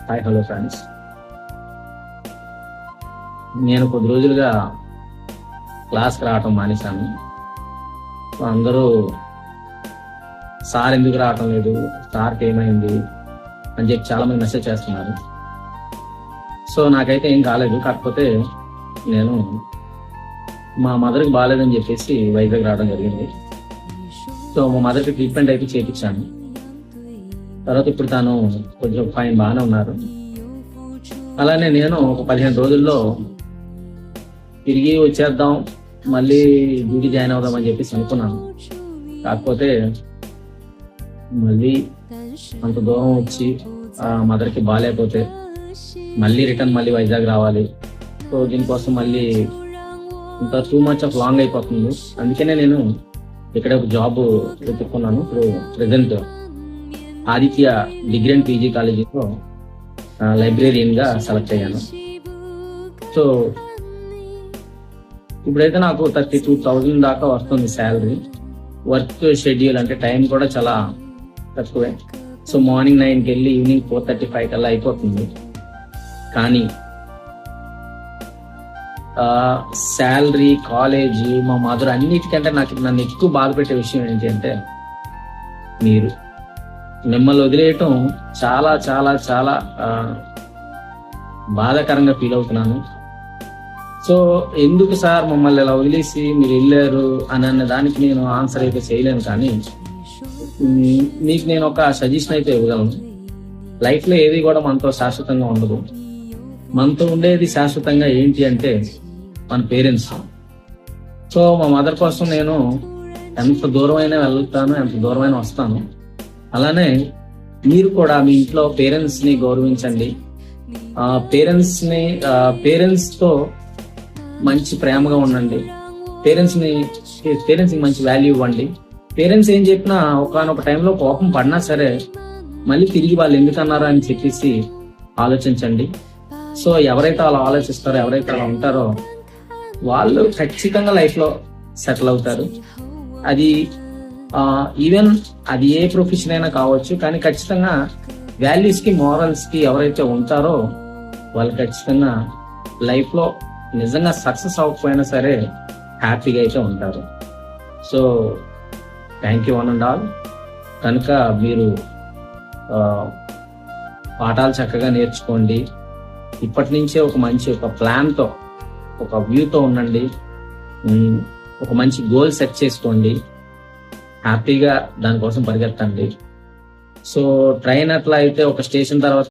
Hi hello friends. నేను కొద్ది రోజులుగా క్లాస్కి రావటం మానేశాను. అందరూ సార్ ఎందుకు రావటం లేదు, సార్కి ఏమైంది అని చెప్పి చాలామంది మెసేజ్ చేస్తున్నారు. సో నాకైతే ఏం కాలేదు. కాకపోతే నేను మా మదర్కి బాగాలేదని చెప్పేసి వైజాగ్ రావడం జరిగింది. సో మా మదర్కి ట్రీట్మెంట్ అయితే చేయించాను. తర్వాత ఇప్పుడు తాను కొంచెం ఫైన్ బాగానే ఉన్నారు. అలానే నేను ఒక 15 రోజుల్లో తిరిగి వచ్చేద్దాం, మళ్ళీ డ్యూటీ జాయిన్ అవుదాం అని చెప్పేసి అనుకున్నాను. కాకపోతే మళ్ళీ అంత దూరం వచ్చి మదర్కి బాగాలేకపోతే మళ్ళీ రిటర్న్ మళ్ళీ వైజాగ్ రావాలి. సో దీనికోసం మళ్ళీ ఇంత టూ మచ్ ఆఫ్ లాంగ్ అయిపోతుంది. అందుకనే నేను ఇక్కడ ఒక జాబ్ వెతుక్కున్నాను. ఇప్పుడు present Aditya degree and PG కాలేజీలో లైబ్రేరియన్ గా సెలెక్ట్ అయ్యాను. సో ఇప్పుడైతే నాకు 32,000 దాకా వస్తుంది శాలరీ. వర్క్ షెడ్యూల్ అంటే టైం కూడా చాలా తక్కువే. సో మార్నింగ్ 9కి వెళ్ళి ఈవినింగ్ 4:35 కల్లా అయిపోతుంది. కానీ శాలరీ, కాలేజ్, మా మదర్ అన్నిటికంటే నన్ను ఎక్కువ బాధ పెట్టే విషయం ఏంటి అంటే మిమ్మల్ని వదిలేయటం చాలా చాలా చాలా బాధాకరంగా ఫీల్ అవుతున్నాను. సో ఎందుకు సార్ మమ్మల్ని ఇలా వదిలేసి మీరు వెళ్ళారు అని అన్న దానికి నేను ఆన్సర్ అయితే చేయలేను. కానీ మీకు నేను ఒక సజెషన్ అయితే ఇవ్వగలను. లైఫ్లో ఏది కూడా మనతో శాశ్వతంగా ఉండదు. మనతో ఉండేది శాశ్వతంగా ఏంటి అంటే మన పేరెంట్స్. సో మా మదర్ కోసం నేను ఎంత దూరమైనా వెళ్తాను, ఎంత దూరమైనా వస్తాను. అలానే మీరు కూడా మీ ఇంట్లో పేరెంట్స్ ని గౌరవించండి. పేరెంట్స్ తో మంచి ప్రేమగా ఉండండి. పేరెంట్స్ కి మంచి వాల్యూ ఇవ్వండి. పేరెంట్స్ ఏం చెప్పినా ఒకనొక టైంలో కోపం పడినా సరే మళ్ళీ తిరిగి వాళ్ళు ఎందుకన్నారా అని చెప్పేసి ఆలోచించండి. సో ఎవరైతే అలా ఆలోచిస్తారో, ఎవరైతే అలా ఉంటారో వాళ్ళు ఖచ్చితంగా లైఫ్ లో సెటిల్ అవుతారు. అది ఈవెన్ అది ఏ ప్రొఫెషన్ అయినా కావచ్చు. కానీ ఖచ్చితంగా వాల్యూస్ కి, మారల్స్ కి ఎవరైతే ఉంటారో వాళ్ళు ఖచ్చితంగా లైఫ్ లో నిజంగా సక్సెస్ అవ్వకపోయినా సరే హ్యాపీగా అయితే ఉంటారు. So thank you one and all. కనుక మీరు పాఠాలు చక్కగా నేర్చుకోండి. ఇప్పటి నుంచే ఒక ప్లాన్తో, ఒక వ్యూతో ఉండండి. ఒక మంచి గోల్ సెట్ చేసుకోండి. హ్యాపీగా దానికోసం పరిగెత్తండి. సో ట్రైన్ అట్లా అయితే ఒక స్టేషన్ తర్వాత